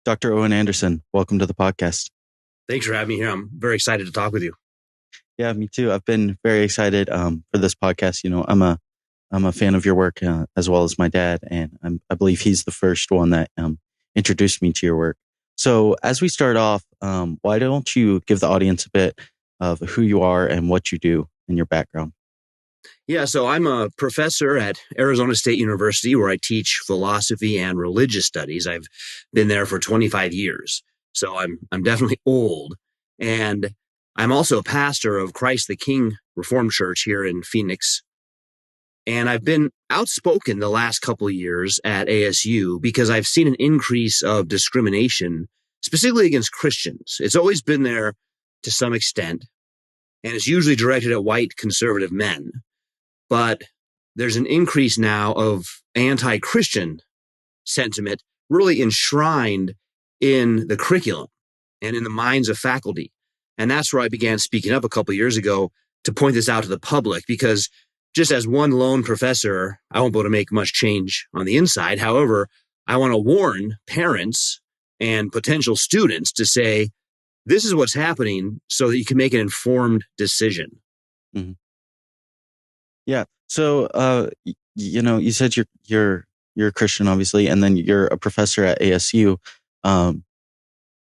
Dr. Owen Anderson, welcome to the podcast. Thanks for having me here. I'm very excited to talk with you. Yeah, me too. I've been very excited for this podcast. I'm a fan of your work as well as my dad, and I believe he's the first one that introduced me to your work. So as we start off, why don't you give the audience a bit of who you are and what you do and your background? Yeah, so I'm a professor at Arizona State University where I teach philosophy and religious studies. I've been there for 25 years, so I'm definitely old. And I'm also a pastor of Christ the King Reformed Church here in Phoenix. And I've been outspoken the last couple of years at ASU because I've seen an increase of discrimination, specifically against Christians. It's always been there to some extent, and it's usually directed at white conservative men. But there's an increase now of anti-Christian sentiment really enshrined in the curriculum and in the minds of faculty. And that's where I began speaking up a couple of years ago to point this out to the public, because just as one lone professor, I won't be able to make much change on the inside. However, I want to warn parents and potential students to say, this is what's happening so that you can make an informed decision. Mm-hmm. Yeah. So, you said you're a Christian, obviously, and then you're a professor at ASU. And,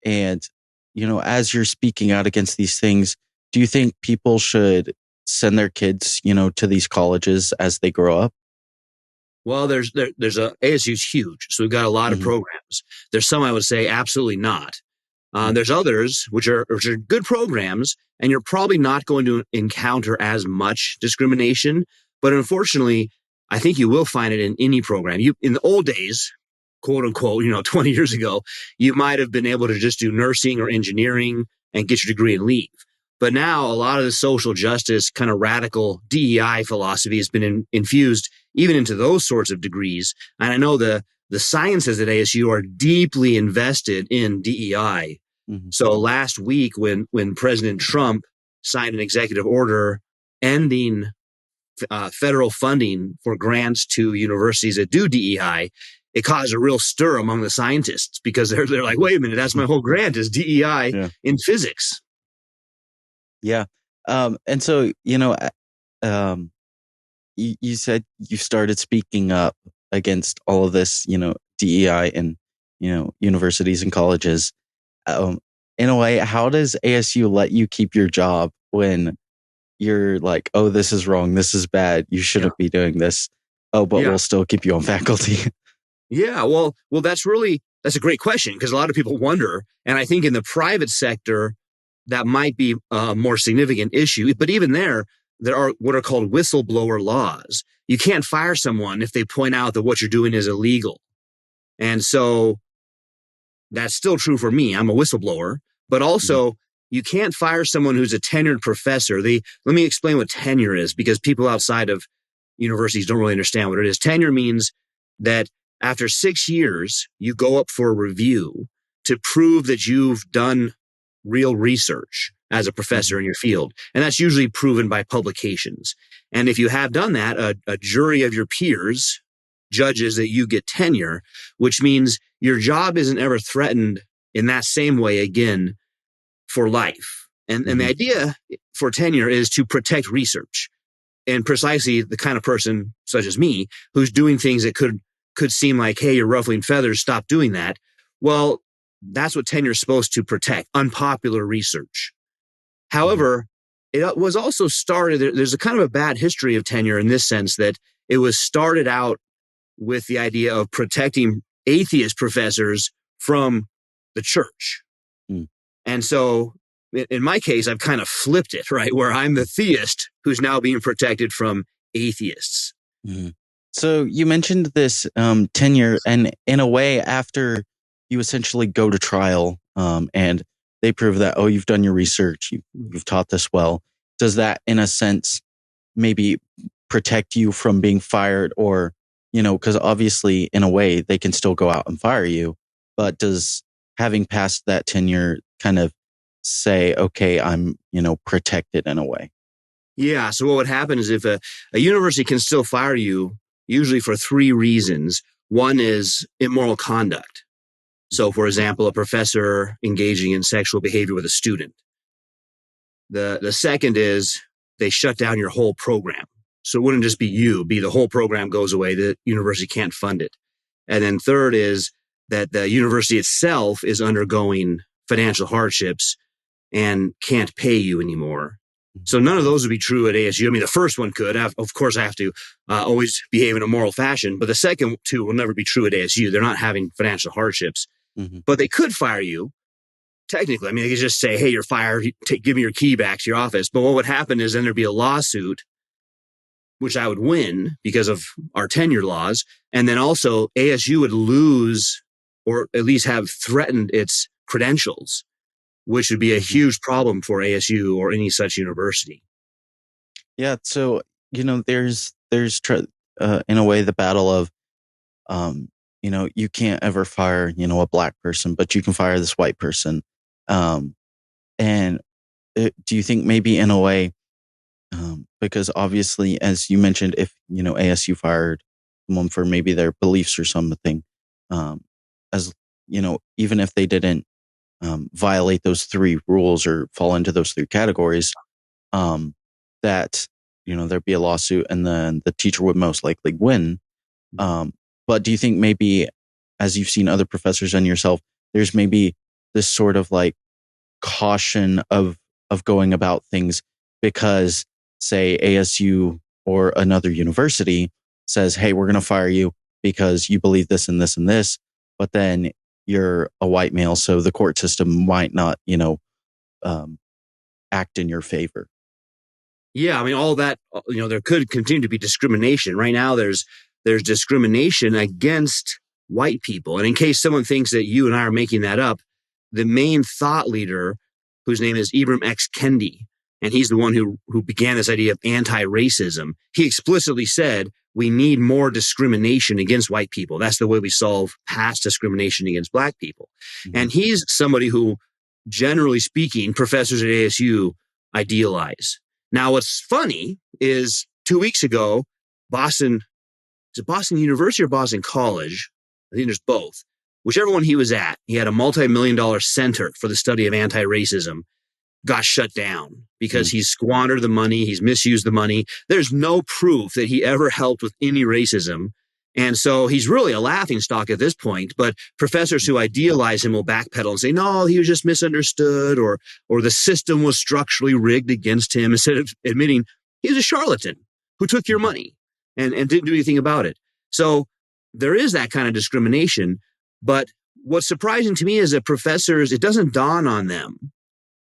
as you're speaking out against these things, do you think people should send their kids, to these colleges as they grow up? Well, ASU's huge, so we've got a lot of programs. There's some I would say absolutely not. There's others which are good programs, and you're probably not going to encounter as much discrimination. But unfortunately, I think you will find it in any program. In the old days, quote unquote, 20 years ago, you might have been able to just do nursing or engineering and get your degree and leave. But now a lot of the social justice kind of radical DEI philosophy has been infused even into those sorts of degrees. And I know the sciences at ASU are deeply invested in DEI. Mm-hmm. So last week when President Trump signed an executive order ending federal funding for grants to universities that do DEI, it caused a real stir among the scientists because they're like, wait a minute, that's my whole grant is DEI in physics. Yeah. And so, you said you started speaking up against all of this, DEI in, universities and colleges. In a way, how does ASU let you keep your job when you're like, oh, this is wrong, this is bad, you shouldn't be doing this. Oh, but we'll still keep you on faculty. Yeah, well, that's a great question, because a lot of people wonder, and I think in the private sector, that might be a more significant issue. But even there are what are called whistleblower laws. You can't fire someone if they point out that what you're doing is illegal. And so that's still true for me. I'm a whistleblower, but also you can't fire someone who's a tenured professor. Let me explain what tenure is, because people outside of universities don't really understand what it is. Tenure means that after 6 years, you go up for a review to prove that you've done real research as a professor in your field. And that's usually proven by publications. And if you have done that, a jury of your peers judges that you get tenure, which means your job isn't ever threatened in that same way again for life. And the idea for tenure is to protect research, and precisely the kind of person such as me who's doing things that could seem like, hey, you're ruffling feathers, stop doing that. Well, that's what tenure is supposed to protect, unpopular research. However, it was also started, there's a kind of a bad history of tenure in this sense that it was started out with the idea of protecting atheist professors from the church. And so in my case, I've kind of flipped it, right? Where I'm the theist who's now being protected from atheists. So you mentioned this tenure, and in a way, after you essentially go to trial and they prove that, oh, you've done your research, you've taught this well, does that, in a sense, maybe protect you from being fired? Or, because obviously, in a way, they can still go out and fire you, but does having passed that tenure kind of say, okay, I'm, protected in a way? Yeah. So what would happen is if a university can still fire you, usually for 3 reasons. One is immoral conduct. So, for example, a professor engaging in sexual behavior with a student. The second is they shut down your whole program. So it wouldn't just be you, the whole program goes away. The university can't fund it. And then third is that the university itself is undergoing financial hardships and can't pay you anymore. So none of those would be true at ASU. I mean, the first one could. Of course, I have to always behave in a moral fashion. But the second two will never be true at ASU. They're not having financial hardships. But they could fire you. Technically, I mean, they could just say, hey, you're fired. Give me your key back to your office. But what would happen is then there'd be a lawsuit, which I would win because of our tenure laws. And then also ASU would lose or at least have threatened its credentials, which would be a huge problem for ASU or any such university. Yeah. So, there's in a way the battle of, you can't ever fire, a black person, but you can fire this white person. And do you think maybe in a way, because obviously, as you mentioned, if, ASU fired someone for maybe their beliefs or something, even if they didn't violate those three rules or fall into those three categories, that, there'd be a lawsuit and then the teacher would most likely win. But do you think maybe, as you've seen other professors and yourself, there's maybe this sort of like caution of going about things because, say, ASU or another university says, hey, we're going to fire you because you believe this and this and this, but then you're a white male, so the court system might not, act in your favor. Yeah, I mean, all that, there could continue to be discrimination. Right now, there's discrimination against white people. And in case someone thinks that you and I are making that up, the main thought leader, whose name is Ibram X. Kendi, and he's the one who began this idea of anti-racism, he explicitly said, we need more discrimination against white people. That's the way we solve past discrimination against black people. And he's somebody who, generally speaking, professors at ASU idealize. Now, what's funny is 2 weeks ago, Boston University or Boston College? I think there's both. Whichever one he was at, he had a multi-million-dollar center for the study of anti-racism, got shut down because he's squandered the money, he's misused the money. There's no proof that he ever helped with any racism. And so he's really a laughingstock at this point, but professors who idealize him will backpedal and say, no, he was just misunderstood or the system was structurally rigged against him, instead of admitting he was a charlatan who took your money and didn't do anything about it. So there is that kind of discrimination. But what's surprising to me is that professors, it doesn't dawn on them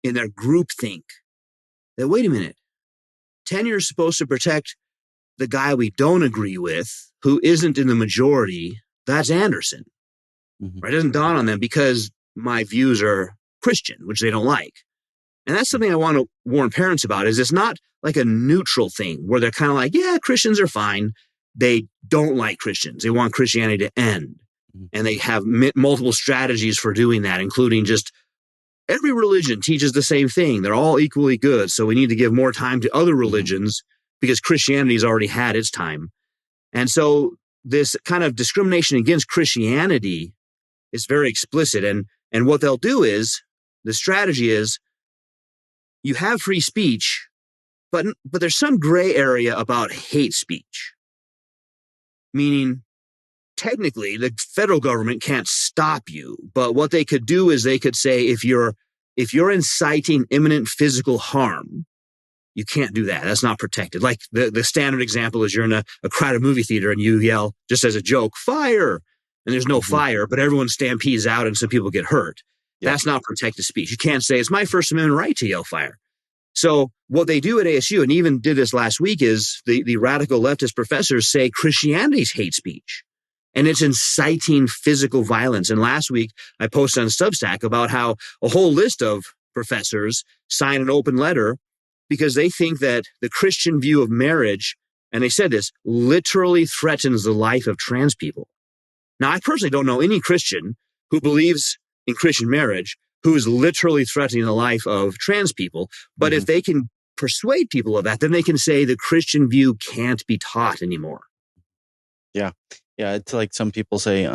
in their groupthink that, wait a minute, tenure is supposed to protect the guy we don't agree with, who isn't in the majority. That's Anderson. Right? It doesn't dawn on them because my views are Christian, which they don't like. And that's something I want to warn parents about, is it's not like a neutral thing where they're kind of like, yeah, Christians are fine. They don't like Christians. They want Christianity to end. And they have multiple strategies for doing that, including just every religion teaches the same thing. They're all equally good. So we need to give more time to other religions because Christianity's already had its time. And so this kind of discrimination against Christianity is very explicit. And what they'll do is, the strategy is, you have free speech, but there's some gray area about hate speech. Meaning, technically, the federal government can't stop you, but what they could do is they could say, if you're inciting imminent physical harm, you can't do that. That's not protected. Like the standard example is, you're in a crowded movie theater and you yell, just as a joke, fire, and there's no fire, but everyone stampedes out and some people get hurt. That's not protected speech. You can't say, it's my First Amendment right to yell fire. So what they do at ASU, and even did this last week, is the radical leftist professors say Christianity's hate speech. And it's inciting physical violence. And last week, I posted on Substack about how a whole list of professors sign an open letter because they think that the Christian view of marriage, and they said this, literally threatens the life of trans people. Now, I personally don't know any Christian who believes in Christian marriage who is literally threatening the life of trans people. But if they can persuade people of that, then they can say the Christian view can't be taught anymore. Yeah. Yeah. It's like some people say,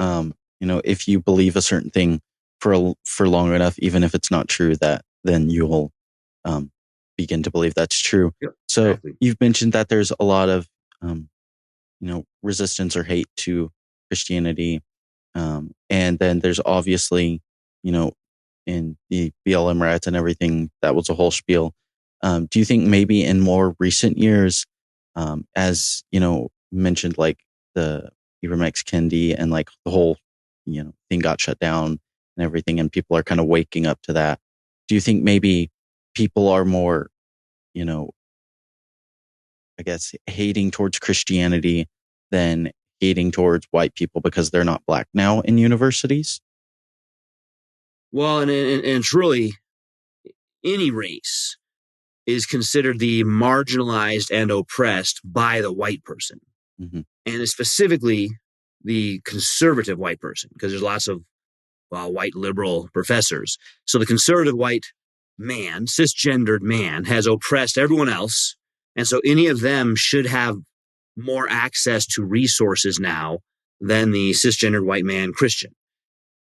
if you believe a certain thing, for long enough, even if it's not true, that then you'll begin to believe that's true. Yep, so exactly. you've mentioned that there's a lot of resistance or hate to Christianity, and then there's obviously in the BLM riots and everything, that was a whole spiel. Do you think maybe in more recent years, as mentioned, like the Ivermex Kendi and like the whole thing got shut down and everything, and people are kind of waking up to that? Do you think maybe people are more, I guess, hating towards Christianity than hating towards white people because they're not black now in universities? Well, and it's really any race is considered the marginalized and oppressed by the white person. Mm-hmm. And specifically the conservative white person, because there's lots of white liberal professors. So the conservative white man, cisgendered man, has oppressed everyone else. And so any of them should have more access to resources now than the cisgendered white man Christian.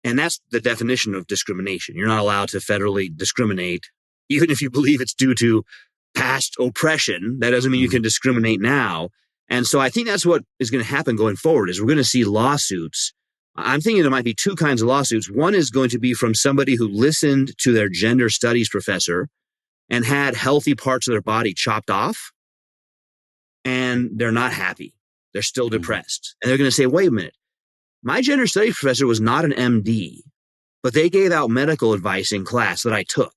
And that's the definition of discrimination. You're not allowed to federally discriminate, even if you believe it's due to past oppression. That doesn't mean you can discriminate now. And so I think that's what is going to happen going forward, is we're going to see lawsuits. I'm thinking there might be two kinds of lawsuits. One is going to be from somebody who listened to their gender studies professor and had healthy parts of their body chopped off, and they're not happy. They're still depressed. And they're going to say, wait a minute, my gender studies professor was not an MD, but they gave out medical advice in class that I took.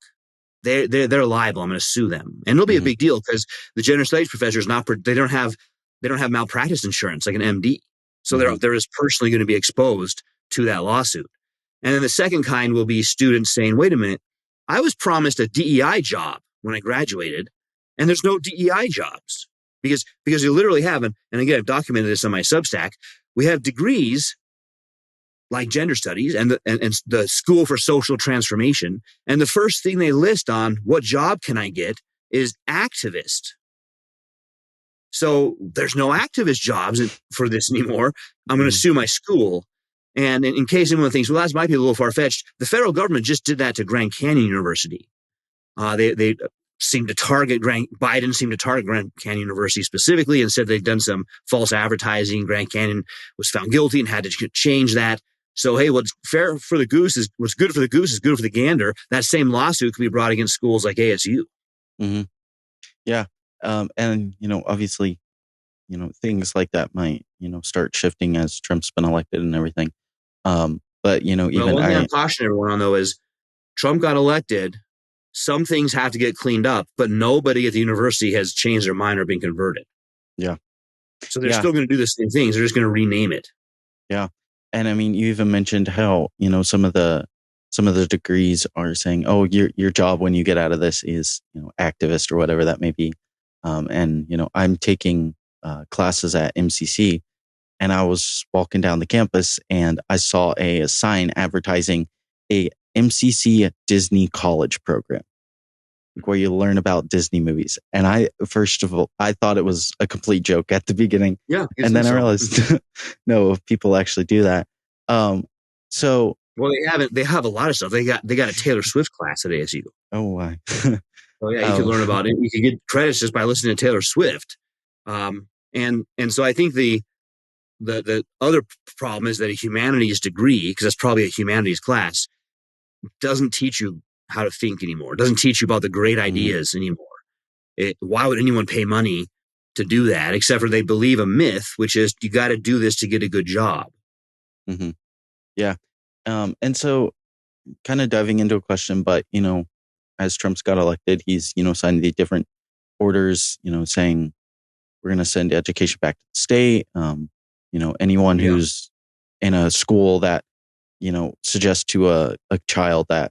They're liable. I'm going to sue them. And it'll be a big deal because the gender studies professor is not, they don't have malpractice insurance like an MD. So they're as personally going to be exposed to that lawsuit. And then the second kind will be students saying, wait a minute, I was promised a DEI job when I graduated, and there's no DEI jobs because you literally have, and again, I've documented this on my Substack, we have degrees like gender studies and the School for Social Transformation. And the first thing they list on what job can I get is activist. So there's no activist jobs for this anymore. I'm going to sue my school. And in case anyone thinks, well, that might be a little far-fetched, the federal government just did that to Grand Canyon University. They seemed to target Biden seemed to target Grand Canyon University specifically and said they'd done some false advertising. Grand Canyon was found guilty and had to change that. So, hey, what's fair for the goose is what's good for the goose is good for the gander. That same lawsuit could be brought against schools like ASU. Mm-hmm. Yeah. And, obviously, things like that might, start shifting as Trump's been elected and everything. But, even one thing I'm cautioning everyone on, though, is Trump got elected. Some things have to get cleaned up, but nobody at the university has changed their mind or been converted. Yeah. So they're still going to do the same things. They're just going to rename it. Yeah. And I mean, you even mentioned how, some of the degrees are saying, oh, your job when you get out of this is, activist or whatever that may be. And, I'm taking classes at MCC, and I was walking down the campus and I saw a sign advertising a MCC Disney college program where you learn about Disney movies. And I thought it was a complete joke at the beginning. Yeah. And then I realized, no, people actually do that. So. Well, they have a lot of stuff. They got a Taylor Swift class at ASU. Oh, why? Oh yeah. You can learn about it. You can get credits just by listening to Taylor Swift. And so I think the other problem is that a humanities degree, because that's probably a humanities class, doesn't teach you how to think anymore. It doesn't teach you about the great ideas anymore. Why would anyone pay money to do that, except for they believe a myth, which is you got to do this to get a good job. Mm-hmm. Yeah. And so kind of diving into a question, but, as Trump's got elected, he's, signed the different orders, saying we're going to send education back to the state. Anyone who's in a school that, suggests to a child that,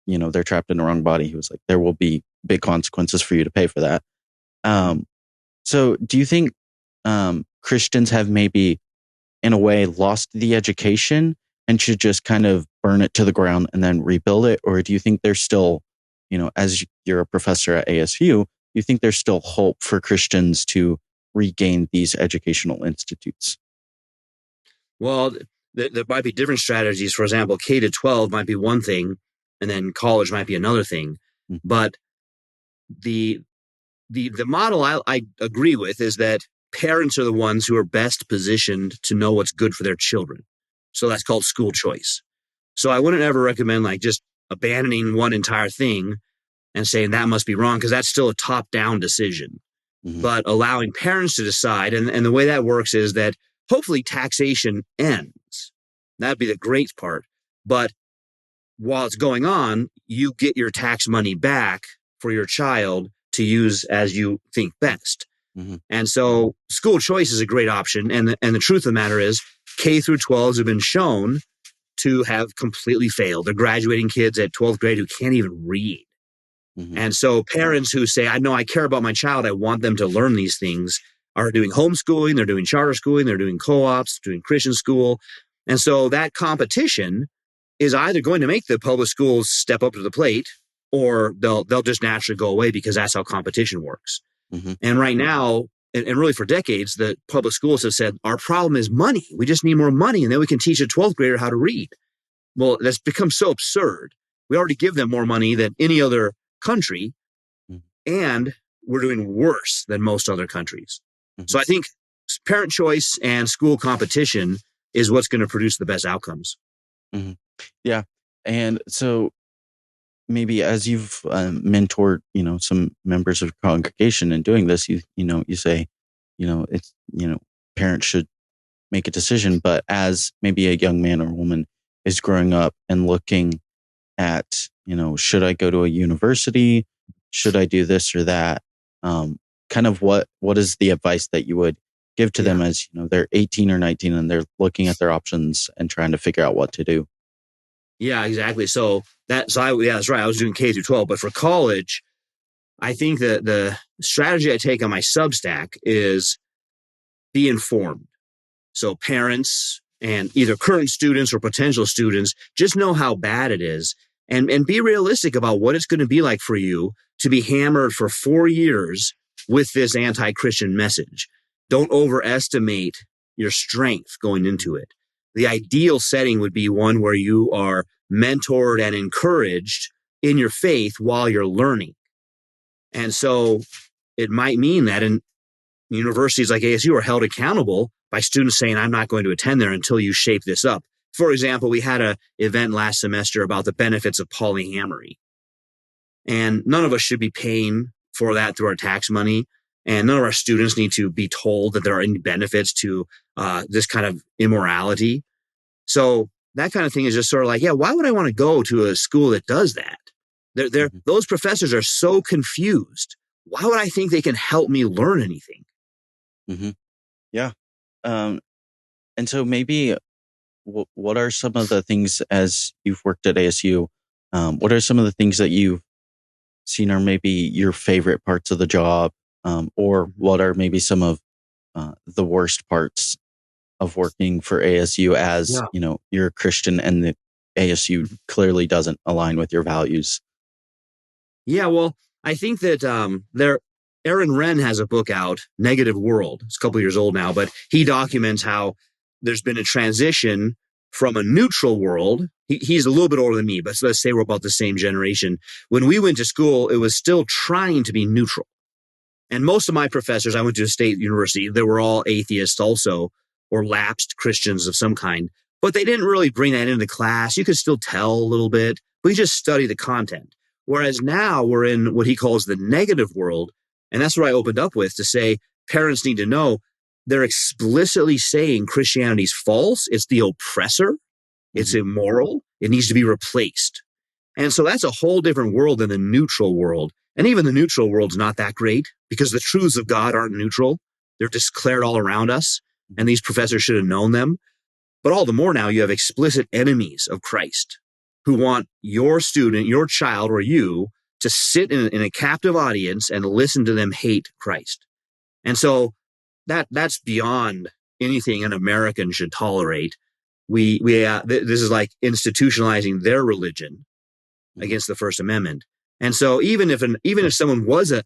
they're trapped in the wrong body, he was like, there will be big consequences for you to pay for that. So do you think Christians have maybe, in a way, lost the education and should just kind of burn it to the ground and then rebuild it? Or do you think there's still, as you're a professor at ASU, you think there's still hope for Christians to regain these educational institutes? Well, there might be different strategies. For example, K to 12 might be one thing, and then college might be another thing. Mhm. But the model I agree with is that parents are the ones who are best positioned to know what's good for their children. So that's called school choice. So I wouldn't ever recommend like just abandoning one entire thing and saying that must be wrong, because that's still a top-down decision. Mhm. But allowing parents to decide, and the way that works is that hopefully taxation ends. That'd be the great part. But while it's going on, you get your tax money back for your child to use as you think best. Mhm. And so school choice is a great option. And the truth of the matter is K through 12s have been shown to have completely failed. They're graduating kids at 12th grade who can't even read. Mhm. And so parents who say, I know I care about my child, I want them to learn these things, are doing homeschooling, they're doing charter schooling, they're doing co-ops, doing Christian school. And so that competition is either going to make the public schools step up to the plate, or they'll just naturally go away, because that's how competition works. Mhm. And right now, and really for decades, the public schools have said, our problem is money. We just need more money, and then we can teach a 12th grader how to read. Well, that's become so absurd. We already give them more money than any other country, Mhm. and we're doing worse than most other countries. Mhm. So I think parent choice and school competition is what's going to produce the best outcomes. Mhm. Yeah. And so maybe as you've mentored, some members of your congregation in doing this, you say, it's, parents should make a decision. But as maybe a young man or woman is growing up and looking at, should I go to a university? Should I do this or that? Kind of what is the advice that you would give to them as, they're 18 or 19 and they're looking at their options and trying to figure out what to do? Yeah, exactly. That's right. I was doing K through 12, but for college, I think that the strategy I take on my Substack is be informed. So parents and either current students or potential students just know how bad it is, and be realistic about what it's going to be like for you to be hammered for 4 years with this anti-Christian message. Don't overestimate your strength going into it. The ideal setting would be one where you are mentored and encouraged in your faith while you're learning. And so it might mean that in universities like ASU are held accountable by students saying, I'm not going to attend there until you shape this up. For example, we had an event last semester about the benefits of polyamory. And none of us should be paying for that through our tax money. And none of our students need to be told that there are any benefits to this kind of immorality. So that kind of thing is just sort of like, yeah, why would I want to go to a school that does that? Those professors are so confused. Why would I think they can help me learn anything? Mm-hmm. Yeah. And so maybe what are some of the things, as you've worked at ASU, what are some of the things that you've seen are maybe your favorite parts of the job, or what are maybe some of the worst parts of working for ASU as, you're a Christian and the ASU clearly doesn't align with your values? Yeah, well, I think that Aaron Wrenn has a book out, Negative World. It's a couple years old now, but he documents how there's been a transition from a neutral world. He's a little bit older than me, but let's say we're about the same generation. When we went to school, it was still trying to be neutral. And most of my professors, I went to a state university, they were all atheists also, or lapsed Christians of some kind, but they didn't really bring that into class. You could still tell a little bit, but you just study the content. Whereas now we're in what he calls the negative world. And that's what I opened up with, to say parents need to know they're explicitly saying Christianity's false. It's the oppressor. It's immoral. It needs to be replaced. And so that's a whole different world than the neutral world. And even the neutral world's not that great, because the truths of God aren't neutral. They're declared all around us. And these professors should have known them. But all the more now you have explicit enemies of Christ who want your student, your child, or you to sit in a captive audience and listen to them hate Christ. And so that's beyond anything an American should tolerate. This is like institutionalizing their religion against the First Amendment. And so even if someone was a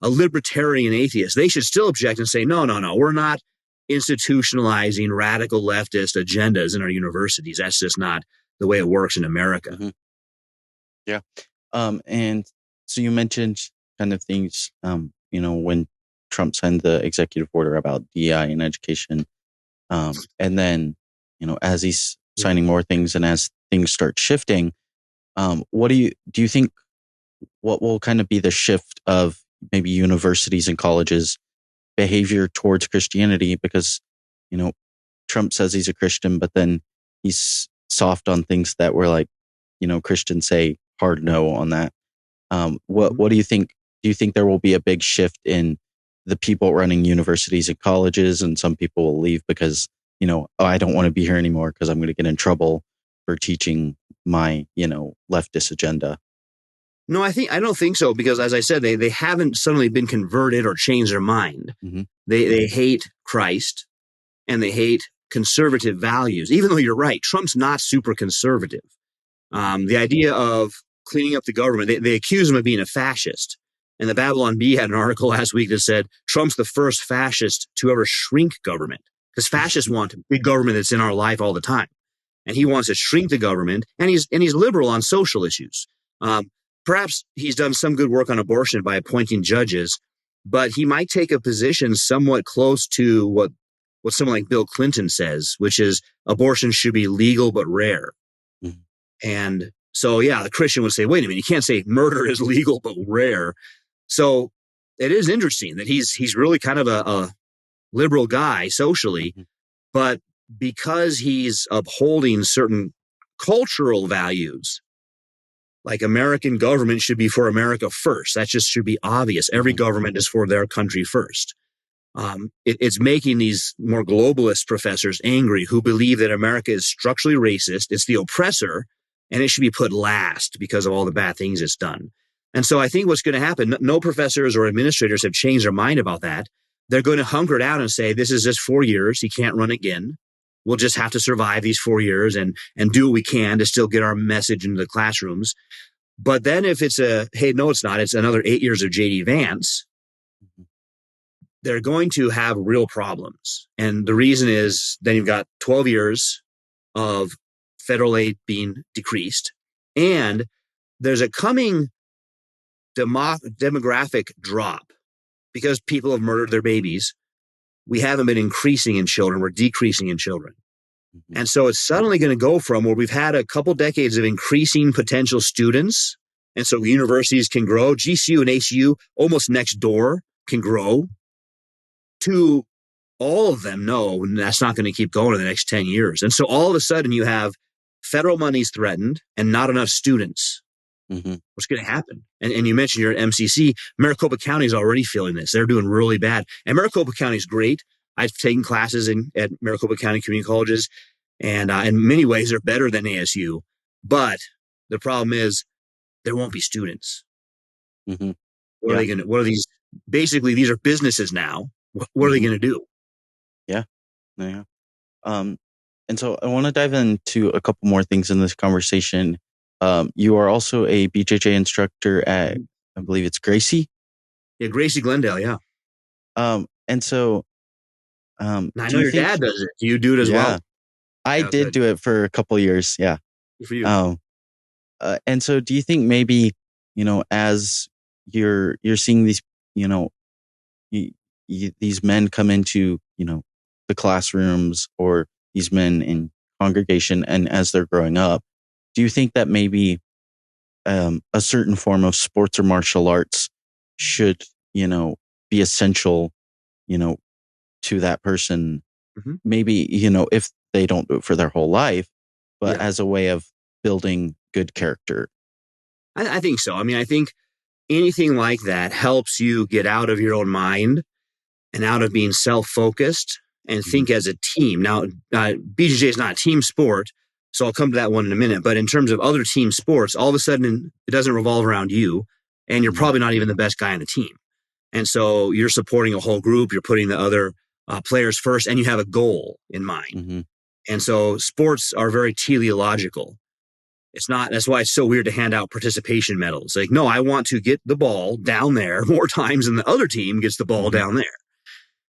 libertarian atheist, they should still object and say, no, we're not institutionalizing radical leftist agendas in our universities. That's just not the way it works in America. Mm-hmm. Yeah. And so you mentioned kind of things, when Trump signed the executive order about DEI in education. And then, as he's signing more things and as things start shifting, what do you think, what will kind of be the shift of maybe universities and colleges behavior towards Christianity? Because, Trump says he's a Christian, but then he's soft on things that were like, Christians say hard no on that. What do you think? Do you think there will be a big shift in the people running universities and colleges, and some people will leave because, I don't want to be here anymore because I'm going to get in trouble for teaching my, leftist agenda? No, I don't think so, because as I said, they haven't suddenly been converted or changed their mind. Mm-hmm. They hate Christ and they hate conservative values, even though you're right. Trump's not super conservative. The idea of cleaning up the government, they accuse him of being a fascist. And the Babylon Bee had an article last week that said Trump's the first fascist to ever shrink government, because fascists want a big government that's in our life all the time. And he wants to shrink the government, and he's liberal on social issues. Perhaps he's done some good work on abortion by appointing judges, but he might take a position somewhat close to what someone like Bill Clinton says, which is abortion should be legal but rare. Mm-hmm. And so, yeah, the Christian would say, wait a minute, you can't say murder is legal but rare. So it is interesting that he's really kind of a liberal guy socially, mm-hmm. but because he's upholding certain cultural values, like American government should be for America first. That just should be obvious. Every government is for their country first. It's making these more globalist professors angry who believe that America is structurally racist. It's the oppressor, and it should be put last because of all the bad things it's done. And so I think what's going to happen, no professors or administrators have changed their mind about that. They're going to hunker down and say, this is just 4 years. He can't run again. We'll just have to survive these 4 years and do what we can to still get our message into the classrooms. But then if it's hey, no, it's not, it's another 8 years of J.D. Vance, they're going to have real problems. And the reason is then you've got 12 years of federal aid being decreased, and there's a coming demographic drop because people have murdered their babies. We haven't been increasing in children. We're decreasing in children. Mm-hmm. And so it's suddenly going to go from where we've had a couple decades of increasing potential students, and so universities can grow, GCU and ACU almost next door can grow, to all of them know that's not going to keep going in the next 10 years. And so all of a sudden you have federal money's threatened and not enough students. Mm-hmm. What's going to happen? And you mentioned you're at MCC. Maricopa County is already feeling this. They're doing really bad. And Maricopa County is great. I've taken classes at Maricopa County community colleges, and in many ways they're better than ASU. But the problem is there won't be students. Mm-hmm. What are they going to? What are these? Basically, these are businesses now. What are they going to do? Yeah. And so I want to dive into a couple more things in this conversation. You are also a BJJ instructor at, I believe it's Gracie. Yeah, Gracie Glendale. Yeah. And so, I know your dad does it. Do you do it as well? I did do it for a couple of years. Yeah. Good for you. And so, do you think maybe, as you're seeing these, these men come into, the classrooms, or these men in congregation, and as they're growing up, do you think that maybe a certain form of sports or martial arts should, be essential, to that person? Mm-hmm. Maybe, if they don't do it for their whole life, but as a way of building good character. I think so. I mean, I think anything like that helps you get out of your own mind and out of being self-focused and think as a team. Now, BJJ is not a team sport, so I'll come to that one in a minute. But in terms of other team sports, all of a sudden it doesn't revolve around you, and you're probably not even the best guy on the team. And so you're supporting a whole group, you're putting the other players first, and you have a goal in mind. Mm-hmm. And so sports are very teleological. It's not, that's why it's so weird to hand out participation medals. Like, no, I want to get the ball down there more times than the other team gets the ball down there.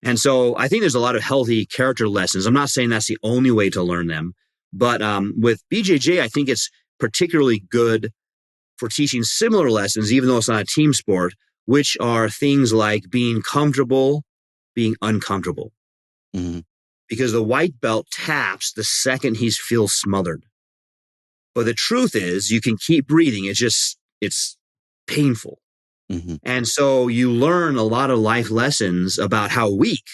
And so I think there's a lot of healthy character lessons. I'm not saying that's the only way to learn them, but with BJJ, I think it's particularly good for teaching similar lessons, even though it's not a team sport, which are things like being comfortable, being uncomfortable. Mm-hmm. Because the white belt taps the second he feels smothered. But the truth is you can keep breathing. It's painful. Mm-hmm. And so you learn a lot of life lessons about how weak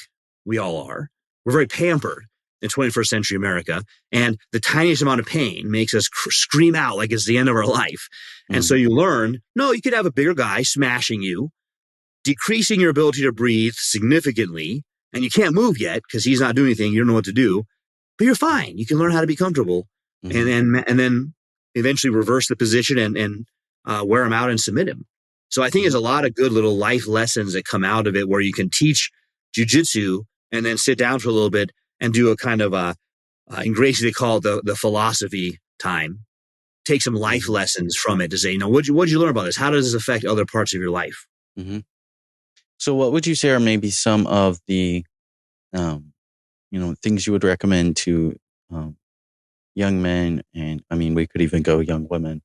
we all are. We're very pampered in 21st century America. And the tiniest amount of pain makes us scream out like it's the end of our life. Mm-hmm. And so you learn, no, you could have a bigger guy smashing you, decreasing your ability to breathe significantly. And you can't move yet because he's not doing anything. You don't know what to do, but you're fine. You can learn how to be comfortable and then eventually reverse the position and wear him out and submit him. So I think there's a lot of good little life lessons that come out of it where you can teach jujitsu and then sit down for a little bit and do a kind of in Gracie, they call it the philosophy time. Take some life lessons from it to say, what'd you learn about this? How does this affect other parts of your life? Mm-hmm. So what would you say are maybe some of the, things you would recommend to young men, and I mean, we could even go young women,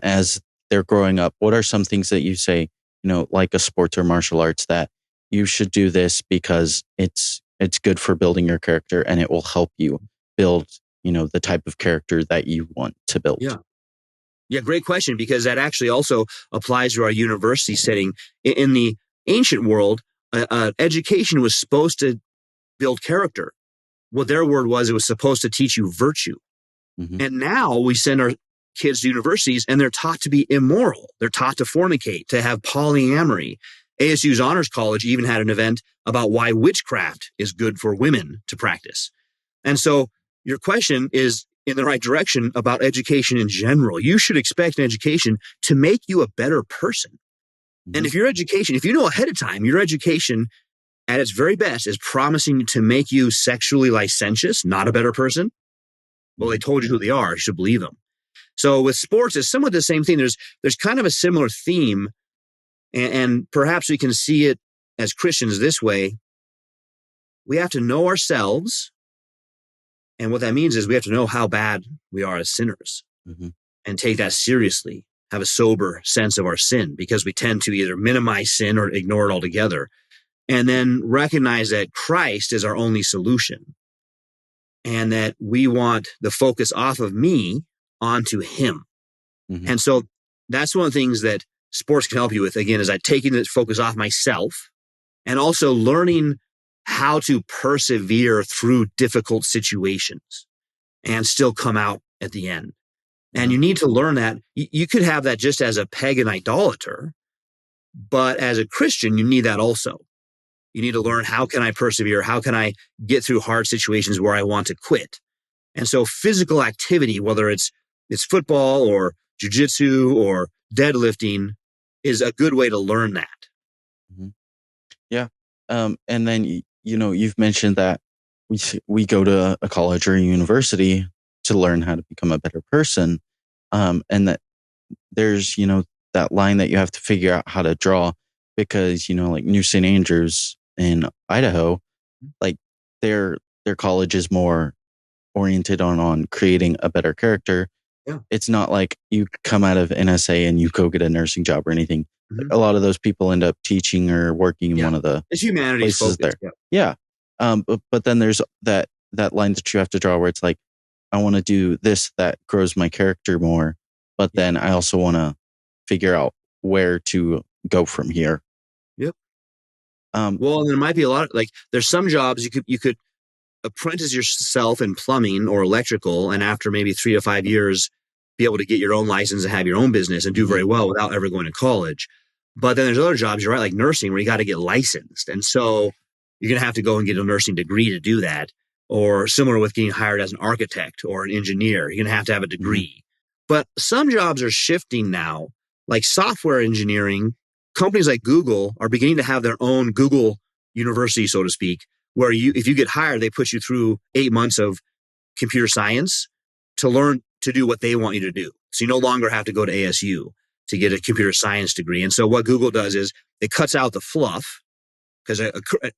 as they're growing up? What are some things that you say, like a sports or martial arts, that you should do this because it's good for building your character and it will help you build, the type of character that you want to build? Yeah, great question, because that actually also applies to our university setting. In the ancient world, education was supposed to build character. What their word was, it was supposed to teach you virtue. Mm-hmm. And now we send our kids to universities and they're taught to be immoral. They're taught to fornicate, to have polyamory. ASU's Honors College even had an event about why witchcraft is good for women to practice. And so your question is in the right direction about education in general. You should expect an education to make you a better person. Mm-hmm. And if you know ahead of time, your education at its very best is promising to make you sexually licentious, not a better person, well, they told you who they are. You should believe them. So with sports, it's somewhat the same thing. There's kind of a similar theme, and perhaps we can see it as Christians this way. We have to know ourselves. And what that means is we have to know how bad we are as sinners, and take that seriously, have a sober sense of our sin, because we tend to either minimize sin or ignore it altogether. And then recognize that Christ is our only solution, and that we want the focus off of me onto him. Mm-hmm. And so that's one of the things that sports can help you with, again, is that taking the focus off myself and also learning how to persevere through difficult situations and still come out at the end. And you need to learn that. You could have that just as a pagan idolater, but as a Christian, you need that also. You need to learn, how can I persevere? How can I get through hard situations where I want to quit? And so physical activity, whether it's football or jiu-jitsu or deadlifting, is a good way to learn that. Mm-hmm. Yeah. And then, you've mentioned that we go to a college or a university to learn how to become a better person. And that there's, that line that you have to figure out how to draw, because, like New St. Andrews in Idaho, like their college is more oriented on creating a better character. Yeah. It's not like you come out of NSA and you go get a nursing job or anything. Mm-hmm. Like, a lot of those people end up teaching or working in one of the humanities places focused, there. Yeah. But then there's that line that you have to draw where it's like, I want to do this that grows my character more, but then I also want to figure out where to go from here. Yep. Well, there might be a lot of, there's some jobs you could apprentice yourself in plumbing or electrical, and after maybe 3 to 5 years, be able to get your own license and have your own business and do very well without ever going to college. But then there's other jobs, you're right, like nursing, where you got to get licensed. And so you're going to have to go and get a nursing degree to do that. Or similar with getting hired as an architect or an engineer, you're going to have a degree. But some jobs are shifting now, like software engineering. Companies like Google are beginning to have their own Google University, so to speak, where if you get hired, they put you through 8 months of computer science to learn to do what they want you to do. So you no longer have to go to ASU to get a computer science degree. And so what Google does is it cuts out the fluff because a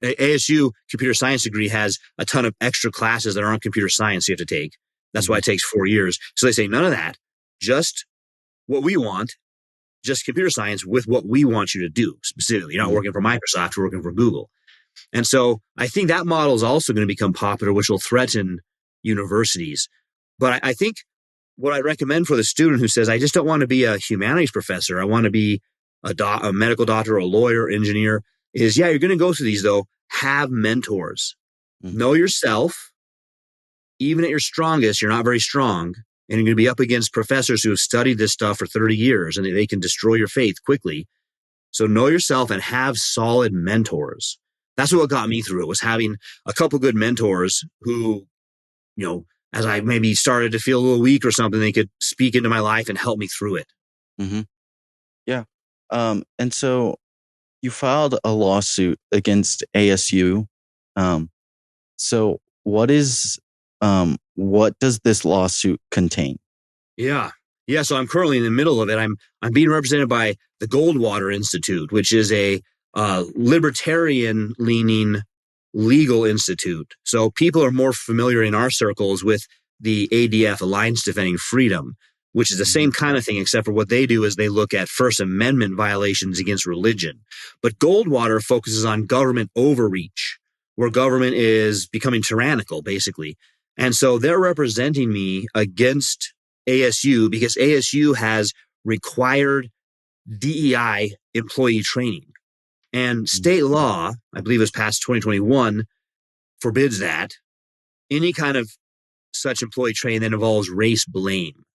ASU computer science degree has a ton of extra classes that aren't computer science you have to take. That's why it takes 4 years. So they say none of that, just what we want, just computer science with what we want you to do specifically. You're not working for Microsoft, you're working for Google. And so I think that model is also going to become popular, which will threaten universities. But I think what I recommend for the student who says, I just don't want to be a humanities professor, I want to be a medical doctor, a lawyer, engineer, is, yeah, you're going to go through these though. Have mentors. Know yourself. Even at your strongest, you're not very strong. And you're going to be up against professors who have studied this stuff for 30 years and they can destroy your faith quickly. So know yourself and have solid mentors. That's what got me through it, was having a couple good mentors who, as I maybe started to feel a little weak or something, they could speak into my life and help me through it. Mm-hmm. Yeah. And so you filed a lawsuit against ASU. So what does this lawsuit contain? Yeah. So I'm currently in the middle of it. I'm being represented by the Goldwater Institute, which is a libertarian-leaning legal institute. So people are more familiar in our circles with the ADF, Alliance Defending Freedom, which is the same kind of thing, except for what they do is they look at First Amendment violations against religion. But Goldwater focuses on government overreach, where government is becoming tyrannical, basically. And so they're representing me against ASU because ASU has required DEI employee training. And state law, I believe it was passed 2021, forbids that. Any kind of such employee training that involves race blame.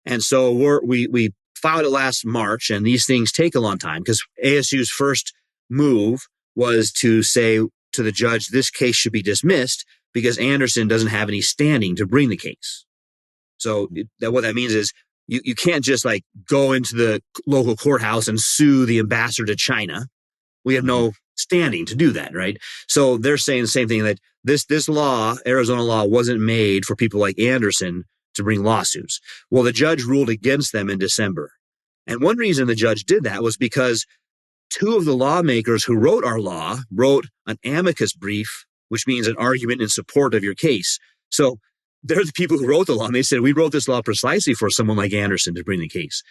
And so we filed it last March, and these things take a long time because ASU's first move was to say to the judge, this case should be dismissed because Anderson doesn't have any standing to bring the case. So what that means is you can't just like go into the local courthouse and sue the ambassador to China. We have no standing to do that, right? So they're saying the same thing, that this law, Arizona law, wasn't made for people like Anderson to bring lawsuits. Well, the judge ruled against them in December. And one reason the judge did that was because two of the lawmakers who wrote our law wrote an amicus brief, which means an argument in support of your case. So they're the people who wrote the law, and they said, we wrote this law precisely for someone like Anderson to bring the case.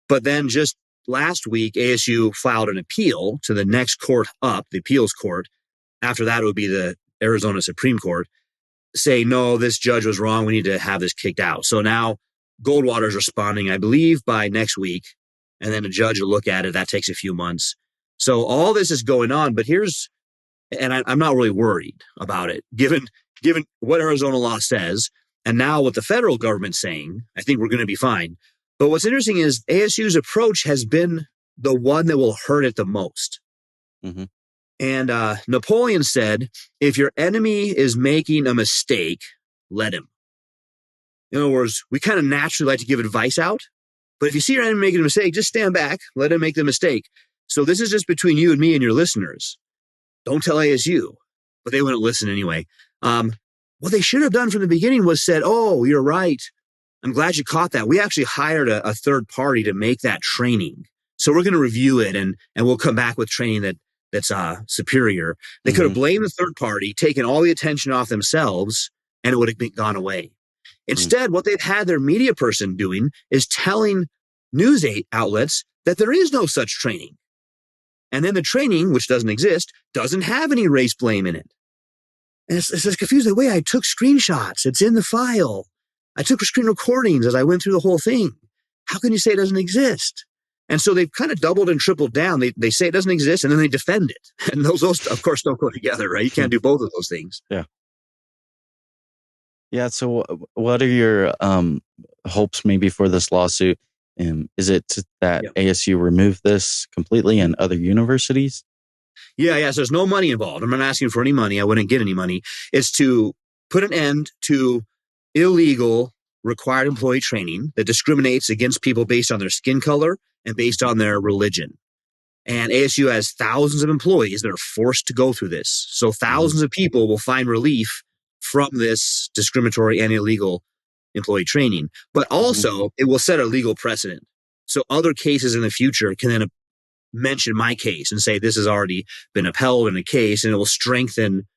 But then just last week, ASU filed an appeal to the next court up, the appeals court. After that, it would be the Arizona Supreme Court, say, no, this judge was wrong. We need to have this kicked out. So now Goldwater is responding, I believe, by next week. And then a judge will look at it. That takes a few months. So all this is going on. But I'm not really worried about it, given what Arizona law says. And now what the federal government's saying, I think we're going to be fine. But what's interesting is ASU's approach has been the one that will hurt it the most. Mm-hmm. And Napoleon said, if your enemy is making a mistake, let him. In other words, we kind of naturally like to give advice out. But if you see your enemy making a mistake, just stand back, let him make the mistake. So this is just between you and me and your listeners. Don't tell ASU. But they wouldn't listen anyway. What they should have done from the beginning was said, oh, you're right. I'm glad you caught that. We actually hired a third party to make that training. So we're going to review it and we'll come back with training that's superior. They could have blamed the third party, taken all the attention off themselves, and it would have gone away. Instead, what they've had their media person doing is telling news outlets that there is no such training. And then the training, which doesn't exist, doesn't have any race blame in it. And it's just confusing. Wait, I took screenshots. It's in the file. I took screen recordings as I went through the whole thing. How can you say it doesn't exist? And so they've kind of doubled and tripled down. They say it doesn't exist, and then they defend it. And those of course, don't go together, right? You can't do both of those things. Yeah. Yeah. So what are your hopes maybe for this lawsuit? Is it that ASU remove this completely and other universities? Yeah. So there's no money involved. I'm not asking for any money. I wouldn't get any money. It's to put an end to illegal required employee training that discriminates against people based on their skin color and based on their religion. And ASU has thousands of employees that are forced to go through this. So thousands of people will find relief from this discriminatory and illegal employee training. But also, it will set a legal precedent. So other cases in the future can then mention my case and say this has already been upheld in a case, and it will strengthen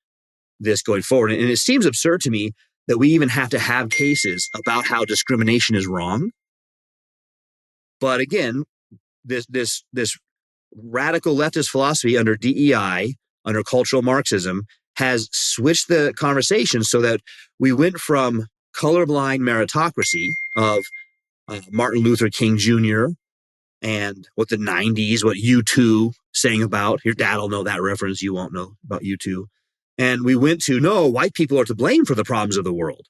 this going forward. And it seems absurd to me that we even have to have cases about how discrimination is wrong. But again, this radical leftist philosophy under DEI, under cultural Marxism, has switched the conversation so that we went from colorblind meritocracy of Martin Luther King Jr. and what the 90s, what U2 sang about. Your dad will know that reference. You won't know about U2. And we went to, no, white people are to blame for the problems of the world.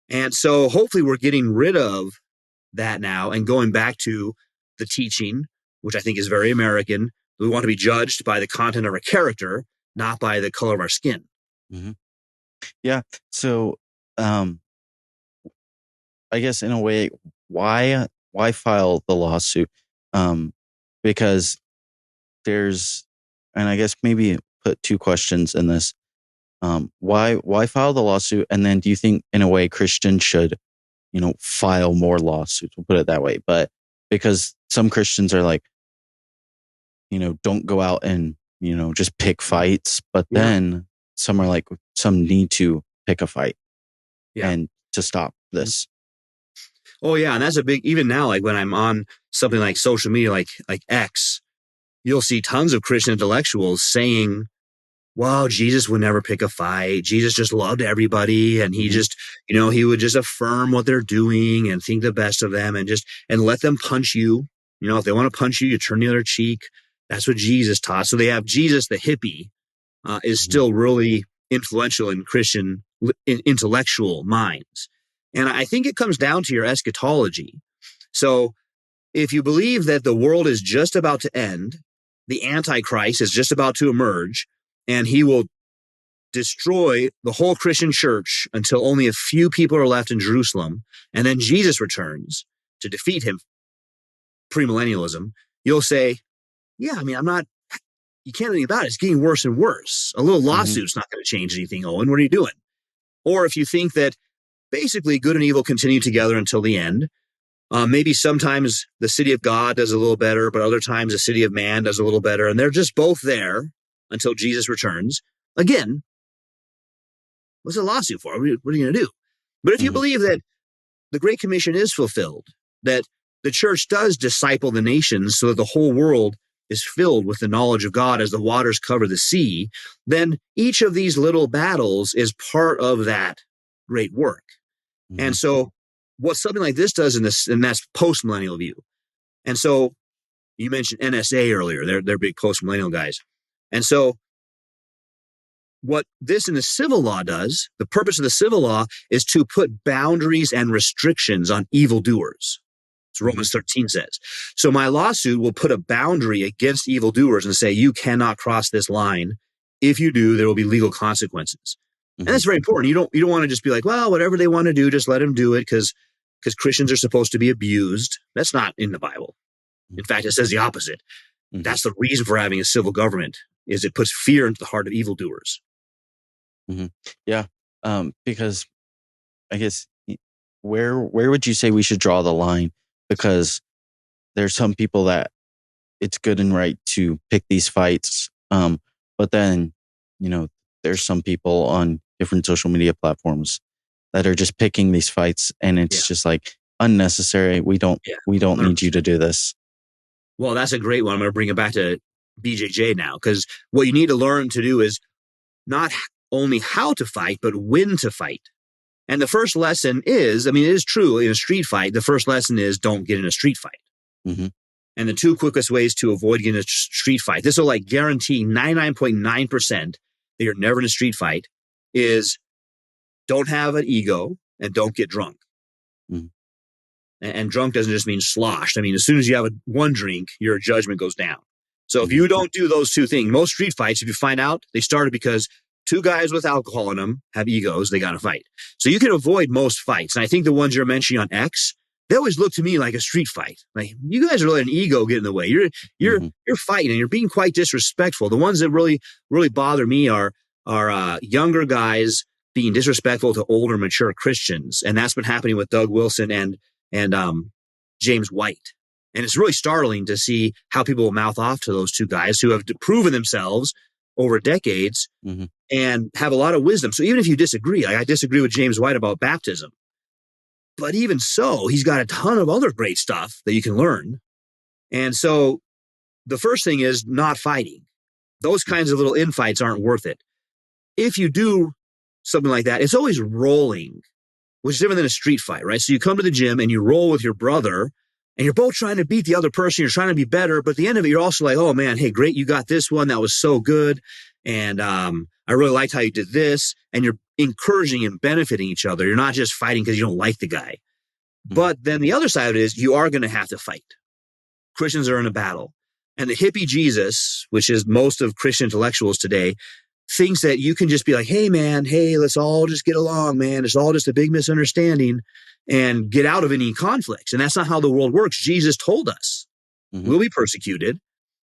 And so hopefully we're getting rid of that now and going back to the teaching, which I think is very American. We want to be judged by the content of our character, not by the color of our skin. Mm-hmm. Yeah. So, I guess in a way, why file the lawsuit? Because there's, and I guess maybe put two questions in this. Why file the lawsuit? And then do you think in a way Christians should, file more lawsuits? We'll put it that way. But because some Christians are like, don't go out and, just pick fights. But then some are like, some need to pick a fight and to stop this. Oh yeah. And that's a big, even now, like when I'm on something like social media, like X, you'll see tons of Christian intellectuals saying, well, Jesus would never pick a fight. Jesus just loved everybody. And he just, he would just affirm what they're doing and think the best of them and let them punch you. If they want to punch you, you turn the other cheek. That's what Jesus taught. So they have Jesus, the hippie, is still really influential in Christian intellectual minds. And I think it comes down to your eschatology. So if you believe that the world is just about to end, the Antichrist is just about to emerge, and he will destroy the whole Christian church until only a few people are left in Jerusalem, and then Jesus returns to defeat him, premillennialism, you'll say, yeah, I mean, you can't do anything about it. It's getting worse and worse. A little lawsuit's not going to change anything, Owen. What are you doing? Or if you think that basically good and evil continue together until the end, maybe sometimes the city of God does a little better, but other times the city of man does a little better, and they're just both there until Jesus returns. Again, what's a lawsuit for? What are you going to do? But if you believe that the Great Commission is fulfilled, that the church does disciple the nations so that the whole world is filled with the knowledge of God as the waters cover the sea, then each of these little battles is part of that great work. And so what something like this does and that's post-millennial view. And so you mentioned NSA earlier. They're big post-millennial guys. And so what this in the civil law does, the purpose of the civil law is to put boundaries and restrictions on evildoers. As Romans 13 says. So my lawsuit will put a boundary against evildoers and say, you cannot cross this line. If you do, there will be legal consequences. And that's very important. You don't want to just be like, well, whatever they want to do, just let them do it because Christians are supposed to be abused. That's not in the Bible. In fact, it says the opposite. That's the reason for having a civil government, is it puts fear into the heart of evildoers. Yeah. Because I guess where would you say we should draw the line? Because there's some people that it's good and right to pick these fights. But then, there's some people on different social media platforms that are just picking these fights, and it's just like unnecessary. We don't need you to do this. Well, that's a great one. I'm going to bring it back to BJJ now, because what you need to learn to do is not only how to fight, but when to fight. And the first lesson is, it is true in a street fight, the first lesson is don't get in a street fight. And the two quickest ways to avoid getting a street fight, this will guarantee 99.9% that you're never in a street fight, is don't have an ego and don't get drunk. And drunk doesn't just mean sloshed. As soon as you have one drink, your judgment goes down. So if you don't do those two things, most street fights, if you find out, they started because two guys with alcohol in them have egos, they got to fight. So you can avoid most fights. And I think the ones you're mentioning on X, they always look to me like a street fight. Like, you guys are letting ego get in the way. You're fighting and you're being quite disrespectful. The ones that really, really bother me are younger guys being disrespectful to older, mature Christians. And that's been happening with Doug Wilson and James White. And it's really startling to see how people will mouth off to those two guys who have proven themselves over decades and have a lot of wisdom. So even if you disagree, like I disagree with James White about baptism, but even so, he's got a ton of other great stuff that you can learn. And so the first thing is not fighting. Those kinds of little infights aren't worth it. If you do something like that, it's always rolling, which is different than a street fight, right? So you come to the gym and you roll with your brother and you're both trying to beat the other person. You're trying to be better. But at the end of it, you're also like, oh man, hey, great. You got this one. That was so good. And I really liked how you did this. And you're encouraging and benefiting each other. You're not just fighting because you don't like the guy. But then the other side of it is you are going to have to fight. Christians are in a battle. And the hippie Jesus, which is most of Christian intellectuals today, thinks that you can just be like, hey, man, hey, let's all just get along, man. It's all just a big misunderstanding and get out of any conflicts. And that's not how the world works. Jesus told us we'll be persecuted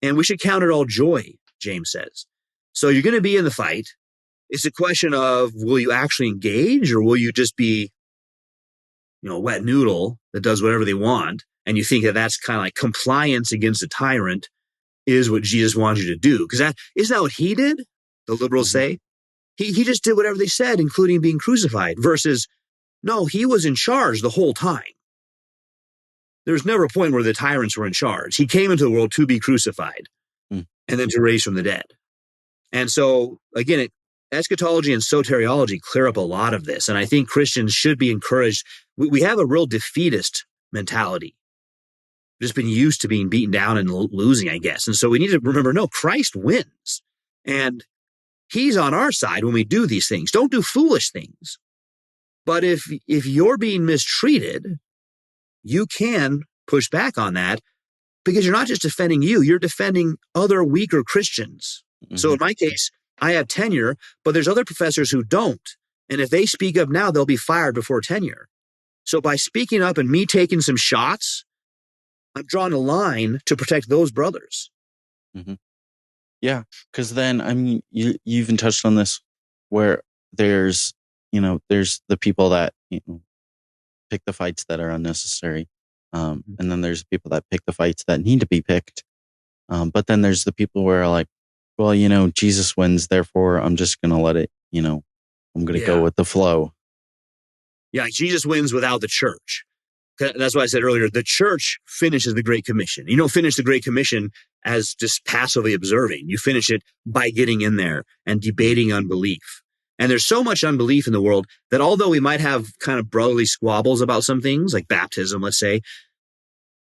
and we should count it all joy, James says. So you're going to be in the fight. It's a question of, will you actually engage or will you just be, a wet noodle that does whatever they want? And you think that that's kind of like compliance against a tyrant is what Jesus wants you to do. Because isn't that what he did? The liberals say he just did whatever they said, including being crucified, versus no, he was in charge the whole time. There was never a point where the tyrants were in charge. He came into the world to be crucified and then to raise from the dead. And so again, eschatology and soteriology clear up a lot of this. And I think Christians should be encouraged. We have a real defeatist mentality. We've just been used to being beaten down and losing, I guess. And so we need to remember, no, Christ wins. And he's on our side when we do these things. Don't do foolish things. But if you're being mistreated, you can push back on that because you're not just defending you, you're defending other weaker Christians. So in my case, I have tenure, but there's other professors who don't. And if they speak up now, they'll be fired before tenure. So by speaking up and me taking some shots, I'm drawing a line to protect those brothers. Yeah, because then, I mean, you even touched on this where there's the people that pick the fights that are unnecessary. And then there's people that pick the fights that need to be picked. But then there's the people where are like, well, Jesus wins, therefore I'm just going to let it, I'm going to go with the flow. Yeah, Jesus wins without the church. That's why I said earlier, the church finishes the Great Commission. You don't finish the Great Commission as just passively observing. You finish it by getting in there and debating unbelief. And there's so much unbelief in the world that although we might have kind of brotherly squabbles about some things, like baptism, let's say,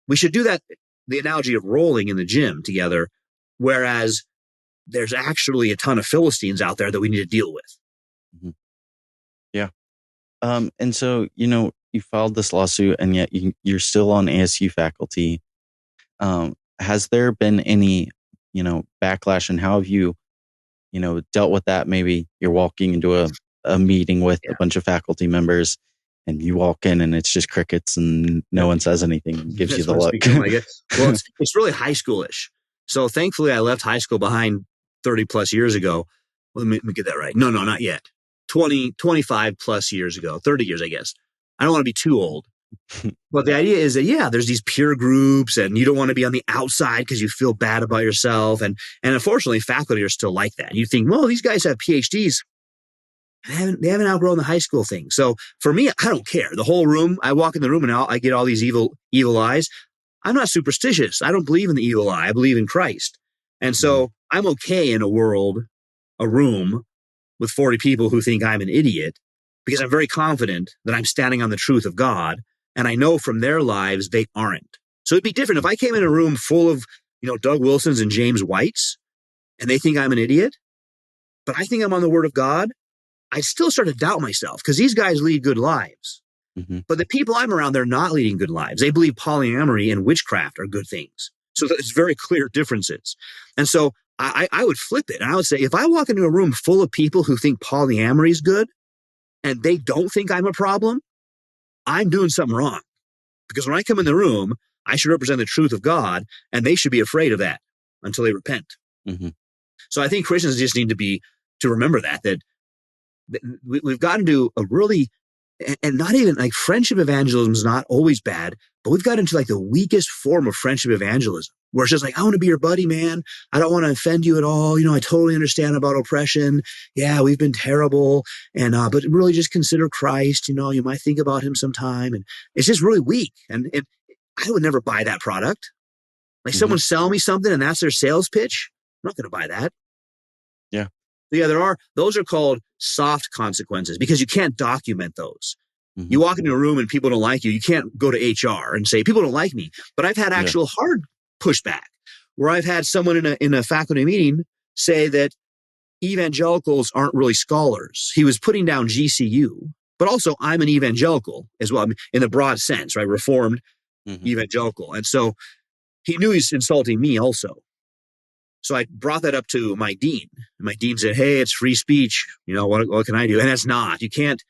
we should do that, the analogy of rolling in the gym together, whereas there's actually a ton of Philistines out there that we need to deal with. Yeah. And so, you filed this lawsuit and yet you're still on ASU faculty. Has there been any, backlash, and how have you, dealt with that? Maybe you're walking into a meeting with a bunch of faculty members and you walk in and it's just crickets and no one says anything, gives you the look. Well, it's really high schoolish. So thankfully I left high school behind 30 plus years ago. Well, let me get that right. No, not yet. 25 plus years ago, 30 years, I guess. I don't want to be too old. But the idea is that, there's these peer groups and you don't want to be on the outside because you feel bad about yourself. And unfortunately, faculty are still like that. You think, well, these guys have PhDs. They haven't outgrown the high school thing. So for me, I don't care. The whole room, I walk in the room and I get all these evil eyes. I'm not superstitious. I don't believe in the evil eye. I believe in Christ. And so I'm okay in a room with 40 people who think I'm an idiot, because I'm very confident that I'm standing on the truth of God. And I know from their lives, they aren't. So it'd be different if I came in a room full of, Doug Wilsons and James Whites, and they think I'm an idiot, but I think I'm on the word of God. I still start to doubt myself because these guys lead good lives. But the people I'm around, they're not leading good lives. They believe polyamory and witchcraft are good things. So there's very clear differences. And so I would flip it. And I would say, if I walk into a room full of people who think polyamory is good and they don't think I'm a problem, I'm doing something wrong. Because when I come in the room, I should represent the truth of God, and they should be afraid of that until they repent. So I think Christians just need to remember that we've gotten to a really, and not even like friendship evangelism is not always bad, But we've got into like the weakest form of friendship evangelism, where it's just like, I want to be your buddy, man. I don't want to offend you at all. I totally understand about oppression. Yeah, we've been terrible. And, but really just consider Christ. You might think about him sometime. And it's just really weak. And I would never buy that product. Like someone selling me something and that's their sales pitch. I'm not going to buy that. Yeah. Yeah, those are called soft consequences because you can't document those. You walk into a room and people don't like you. You can't go to HR and say, people don't like me. But I've had actual hard pushback where I've had someone in a faculty meeting say that evangelicals aren't really scholars. He was putting down GCU, but also I'm an evangelical as well, in the broad sense, right? Reformed evangelical. And so he knew he's insulting me also. So I brought that up to my dean. And my dean said, hey, it's free speech. What can I do? And it's not. You can't.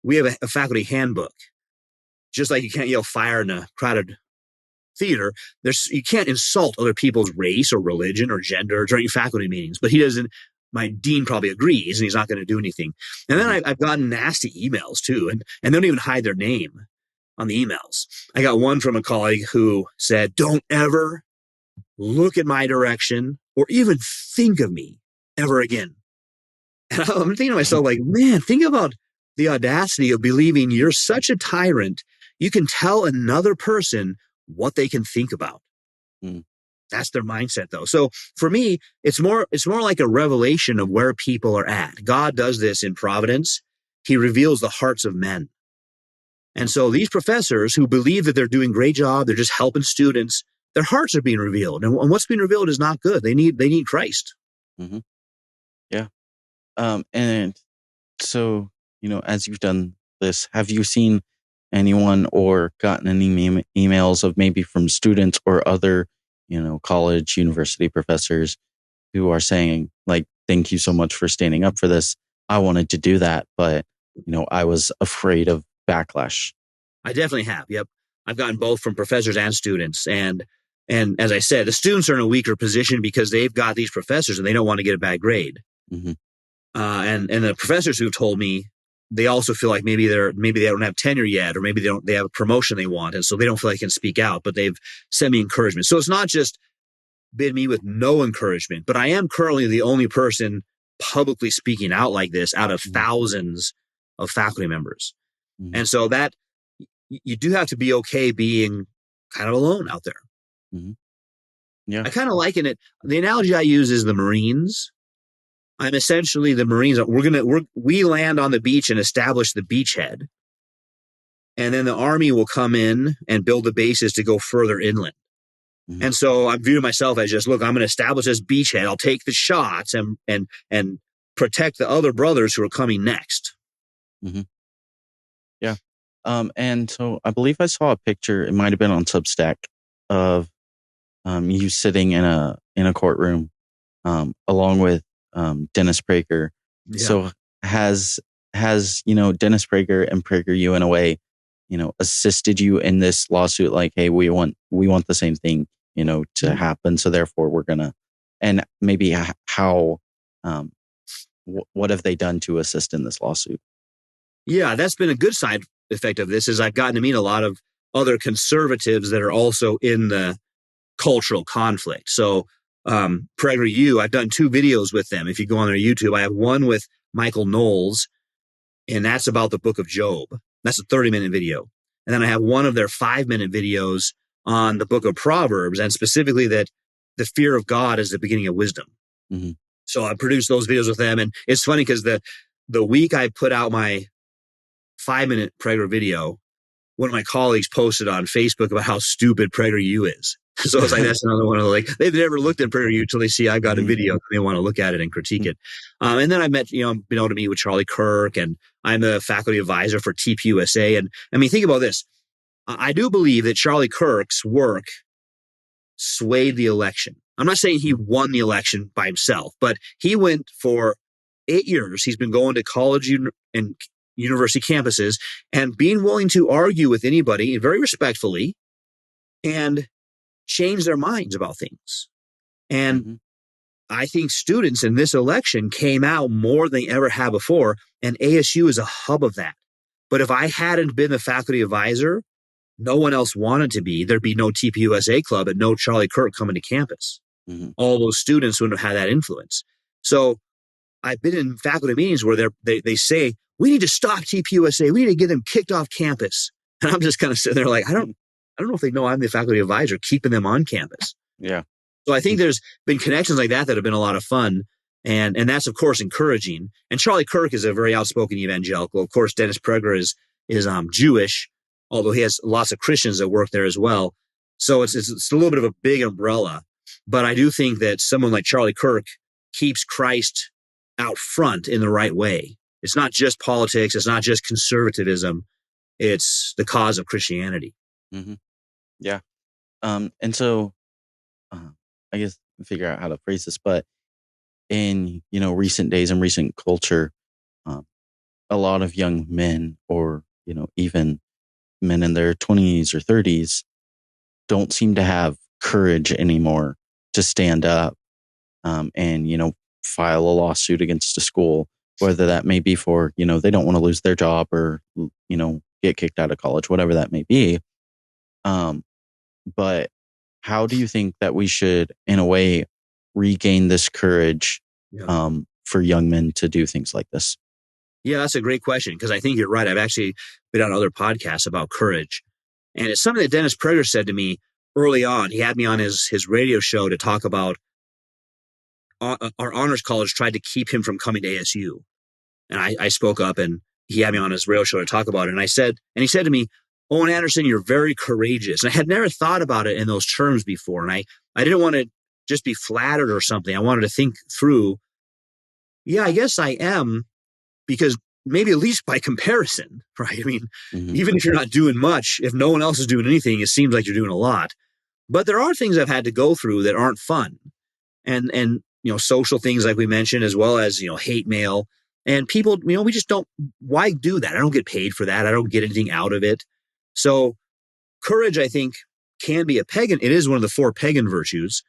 We have a faculty handbook. Just like you can't yell fire in a crowded theater, you can't insult other people's race or religion or gender during faculty meetings. But he doesn't. My dean probably agrees, and he's not going to do anything. And then I've gotten nasty emails too, and they don't even hide their name on the emails. I got one from a colleague who said, "Don't ever look at my direction or even think of me ever again." And I'm thinking to myself, like, man, think about the audacity of believing you're such a tyrant, you can tell another person what they can think about. That's their mindset, though. So for me, it's more like a revelation of where people are at. God does this in providence. He reveals the hearts of men. And so these professors who believe that they're doing a great job, they're just helping students, their hearts are being revealed. And what's being revealed is not good. They need Christ. Yeah. And so, as you've done this, have you seen anyone or gotten any emails of maybe from students or other, college, university professors who are saying, like, thank you so much for standing up for this. I wanted to do that, but, I was afraid of backlash. I definitely have. Yep. I've gotten both from professors and students. And as I said, the students are in a weaker position because they've got these professors and they don't want to get a bad grade. And the professors who've told me, they also feel like maybe they don't have tenure yet, or maybe they have a promotion they want. And so they don't feel like they can speak out, but they've sent me encouragement. So it's not just been me with no encouragement, but I am currently the only person publicly speaking out like this out of thousands of faculty members. And so that you do have to be okay being kind of alone out there. Yeah. I kind of liken it. The analogy I use is the Marines. I'm essentially the Marines. We land on the beach and establish the beachhead. And then the Army will come in and build the bases to go further inland. And so I'm viewing myself as just, look, I'm going to establish this beachhead. I'll take the shots and protect the other brothers who are coming next. Yeah. And so I believe I saw a picture, it might have been on Substack, of you sitting in a courtroom along with Dennis Prager. Yeah. So has Dennis Prager and PragerU in a way, assisted you in this lawsuit? Like, hey, we want the same thing, to happen. So therefore we're gonna, and maybe how, what have they done to assist in this lawsuit? Yeah, that's been a good side effect of this, is I've gotten to meet a lot of other conservatives that are also in the cultural conflict. So PragerU, I've done 2 videos with them. If you go on their YouTube, I have one with Michael Knowles, and that's about the book of Job. That's a 30-minute video. And then I have one of their 5-minute videos on the book of Proverbs, and specifically that the fear of God is the beginning of wisdom. So I produced those videos with them. And it's funny because the week I put out my 5-minute Prager video, one of my colleagues posted on Facebook about how stupid PragerU is. So it's like, that's another one of they've never looked at PragerU until they see I got a video and they want to look at it and critique it. And then I met, been able to meet with Charlie Kirk, and I'm a faculty advisor for TPUSA. And I mean, think about this. I do believe that Charlie Kirk's work swayed the election. I'm not saying he won the election by himself, but he went for 8 years. He's been going to college and university campuses and being willing to argue with anybody very respectfully and change their minds about things. And I think students in this election came out more than they ever have before, and ASU is a hub of that. But if I hadn't been the faculty advisor, no one else wanted to be, there'd be no TPUSA club and no Charlie Kirk coming to campus. Mm-hmm. All those students wouldn't have had that influence. So I've been in faculty meetings where they say, we need to stop TPUSA. We need to get them kicked off campus. And I'm just kind of sitting there like, I don't know if they know I'm the faculty advisor keeping them on campus. Yeah. So I think there's been connections like that have been a lot of fun. And that's, of course, encouraging. And Charlie Kirk is a very outspoken evangelical. Of course, Dennis Prager is Jewish, although he has lots of Christians that work there as well. So it's a little bit of a big umbrella. But I do think that someone like Charlie Kirk keeps Christ out front in the right way. It's not just politics. It's not just conservatism. It's the cause of Christianity. Mm-hmm. Yeah. And so I guess figure out how to phrase this, but in, recent days and recent culture, a lot of young men or, even men in their 20s or 30s don't seem to have courage anymore to stand up and, file a lawsuit against a school, whether that may be for, they don't want to lose their job or, get kicked out of college, whatever that may be. But how do you think that we should, in a way, regain this courage for young men to do things like this? Yeah, that's a great question, because I think you're right. I've actually been on other podcasts about courage. And it's something that Dennis Prager said to me early on. He had me on his radio show to talk about our honors college tried to keep him from coming to ASU. And I spoke up, and he had me on his radio show to talk about it. And he said to me, Owen Anderson, you're very courageous. And I had never thought about it in those terms before. And I didn't want to just be flattered or something. I wanted to think through, I guess I am, because maybe at least by comparison, right? I mean, even if you're not doing much, if no one else is doing anything, it seems like you're doing a lot. But there are things I've had to go through that aren't fun. And social things like we mentioned, as well as, hate mail. And people, we just don't, why do that? I don't get paid for that. I don't get anything out of it. So courage, I think, can be it is one of the 4 pagan virtues.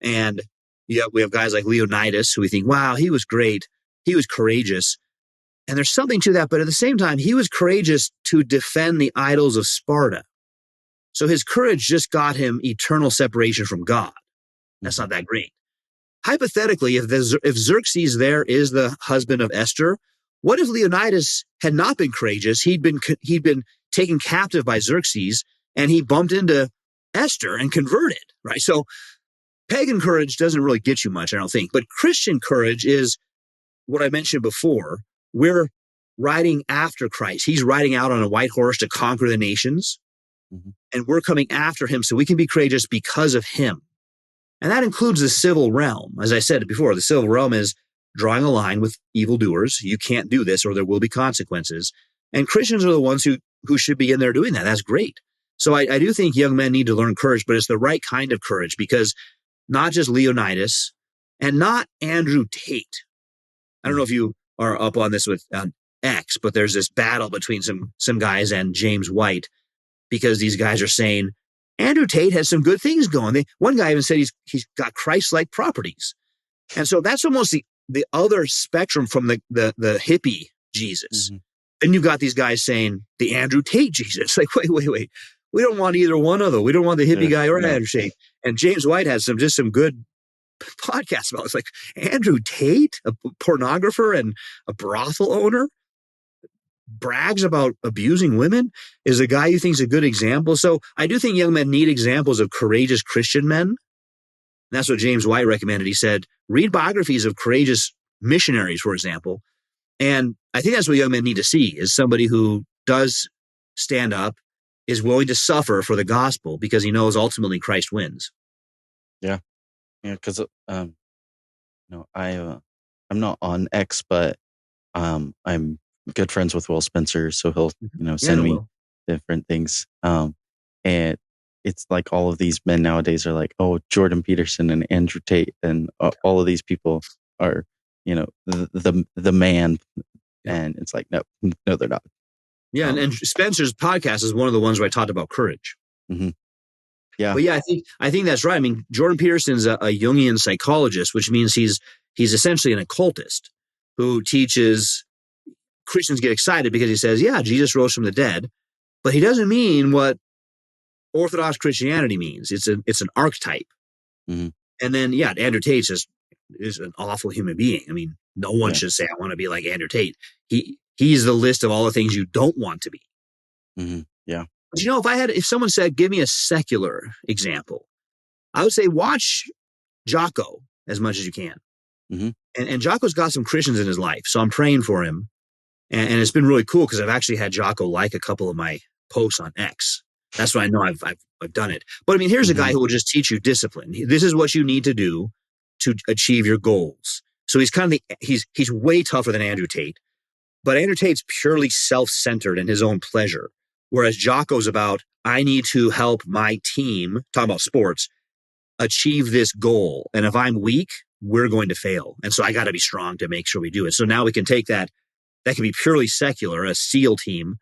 And we have guys like Leonidas who we think, wow, he was great. He was courageous. And there's something to that. But at the same time, he was courageous to defend the idols of Sparta. So his courage just got him eternal separation from God. That's not that great. Hypothetically, if Xerxes there is the husband of Esther, what if Leonidas had not been courageous? He'd been taken captive by Xerxes, and he bumped into Esther and converted, right? So pagan courage doesn't really get you much, I don't think. But Christian courage is what I mentioned before. We're riding after Christ. He's riding out on a white horse to conquer the nations, and we're coming after him so we can be courageous because of him. And that includes the civil realm. As I said before, the civil realm is drawing a line with evildoers. You can't do this or there will be consequences. And Christians are the ones who should be in there doing that. That's great. So I do think young men need to learn courage, but it's the right kind of courage, because not just Leonidas and not Andrew Tate. I don't know if you are up on this with X, but there's this battle between some guys and James White, because these guys are saying, Andrew Tate has some good things going. One guy even said he's got Christ-like properties. And so that's almost the other spectrum from the hippie Jesus. Then you've got these guys saying the Andrew Tate Jesus. Like, wait. We don't want either one of them. We don't want the hippie guy or Andrew Tate. And James White has some good podcasts about it. It's like, Andrew Tate, a pornographer and a brothel owner, brags about abusing women, is a guy you think is a good example. So I do think young men need examples of courageous Christian men. And that's what James White recommended. He said, read biographies of courageous missionaries, for example. And I think that's what young men need to see, is somebody who does stand up, is willing to suffer for the gospel, because he knows ultimately Christ wins. Yeah. Because I'm not on X, but I'm good friends with Will Spencer, so he'll send me different things. And it's like all of these men nowadays are like, oh, Jordan Peterson and Andrew Tate, and all of these people are, the man. And it's like, no, they're not. Yeah, and Spencer's podcast is one of the ones where I talked about courage. Yeah, but yeah, I think that's right. I mean, Jordan Peterson's a Jungian psychologist, which means he's essentially an occultist who teaches Christians get excited because he says, yeah, Jesus rose from the dead, but he doesn't mean what Orthodox Christianity means. It's an archetype. Mm-hmm. And then, Andrew Tate is an awful human being. I mean, no one should say, I want to be like Andrew Tate. He's the list of all the things you don't want to be. Mm-hmm. Yeah. But if someone said, give me a secular example, I would say watch Jocko as much as you can. Mm-hmm. And Jocko's got some Christians in his life. So I'm praying for him. And it's been really cool because I've actually had Jocko like a couple of my posts on X. That's why I know I've done it. But I mean, here's a guy who will just teach you discipline. This is what you need to do to achieve your goals. So he's kind of he's way tougher than Andrew Tate, but Andrew Tate's purely self-centered in his own pleasure. Whereas Jocko's about, I need to help my team, talking about sports, achieve this goal. And if I'm weak, we're going to fail. And so I got to be strong to make sure we do it. So now we can take that can be purely secular, a SEAL team,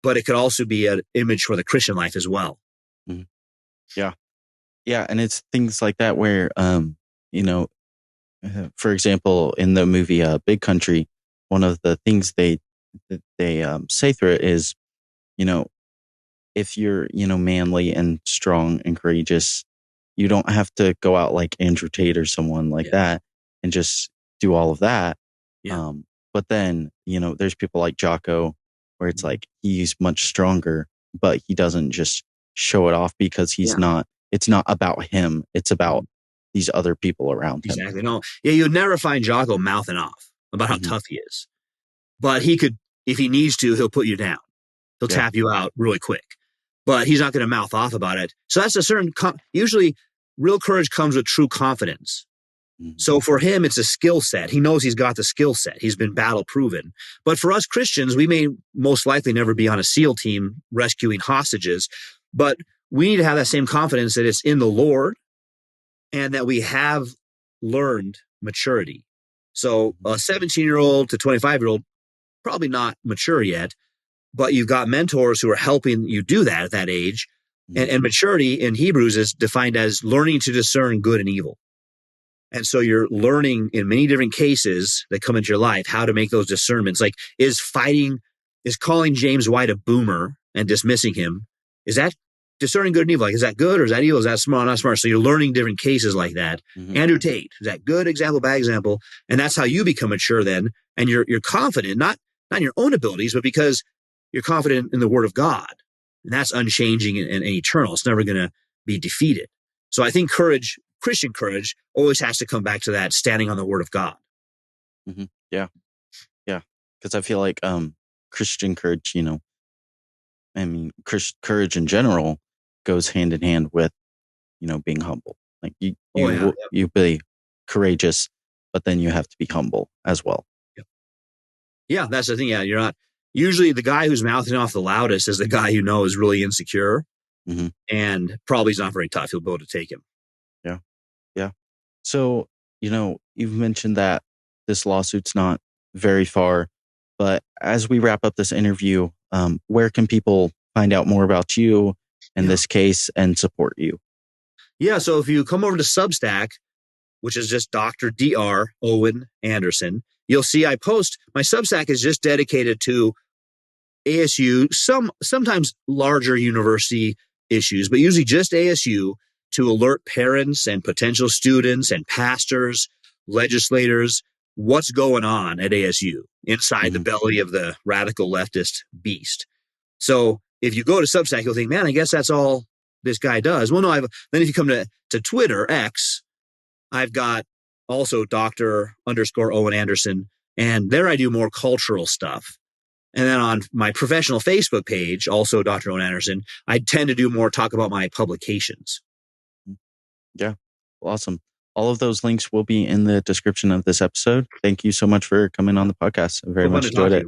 but it could also be an image for the Christian life as well. Mm-hmm. Yeah. Yeah. And it's things like that where, for example, in the movie Big Country, one of the things they say through it is, if you're, manly and strong and courageous, you don't have to go out like Andrew Tate or someone like that and just do all of that. Yeah. But then, there's people like Jocko where it's like he's much stronger, but he doesn't just show it off because it's not about him. It's about these other people around him. Exactly. No. Yeah, you'd never find Jocko mouthing off about how tough he is. But he could, if he needs to, he'll put you down. He'll tap you out really quick. But he's not going to mouth off about it. So that's a certain, usually real courage comes with true confidence. So for him, it's a skill set. He knows he's got the skill set. He's been battle proven. But for us Christians, we may most likely never be on a SEAL team rescuing hostages, but we need to have that same confidence that it's in the Lord and that we have learned maturity. So a 17-year-old to 25-year-old, probably not mature yet, but you've got mentors who are helping you do that at that age. And maturity in Hebrews is defined as learning to discern good and evil. And so you're learning in many different cases that come into your life how to make those discernments. Like, is calling James White a boomer and dismissing him, is that discerning good and evil? Like, is that good or is that evil? Is that smart or not smart? So you're learning different cases like that. Andrew Tate, is that good example, bad example? And that's how you become mature then. And you're confident, not in your own abilities, but because you're confident in the word of God. And that's unchanging and eternal. It's never going to be defeated. So I think Christian courage always has to come back to that standing on the word of God. Mm-hmm. Yeah. Yeah. Because I feel like Christian courage, courage in general goes hand in hand with, being humble. Like you be courageous, but then you have to be humble as well. Yeah, that's the thing. Yeah, you're not usually the guy who's mouthing off the loudest is the guy you know is really insecure and probably is not very tough. You'll be able to take him. Yeah. Yeah. So, you've mentioned that this lawsuit's not very far, but as we wrap up this interview, where can people find out more about you in this case and support you? Yeah. So if you come over to Substack, which is just Dr. Dr. Owen Anderson, you'll see I post, my Substack is just dedicated to ASU, sometimes larger university issues, but usually just ASU, to alert parents and potential students and pastors, legislators, what's going on at ASU inside the belly of the radical leftist beast. So if you go to Substack, you'll think, man, I guess that's all this guy does. Well, no, then if you come to Twitter, X, I've got also Dr._Owen Anderson, and there I do more cultural stuff. And then on my professional Facebook page, also Dr. Owen Anderson, I tend to do more talk about my publications. Yeah. Awesome. All of those links will be in the description of this episode. Thank you so much for coming on the podcast. I very much enjoyed it.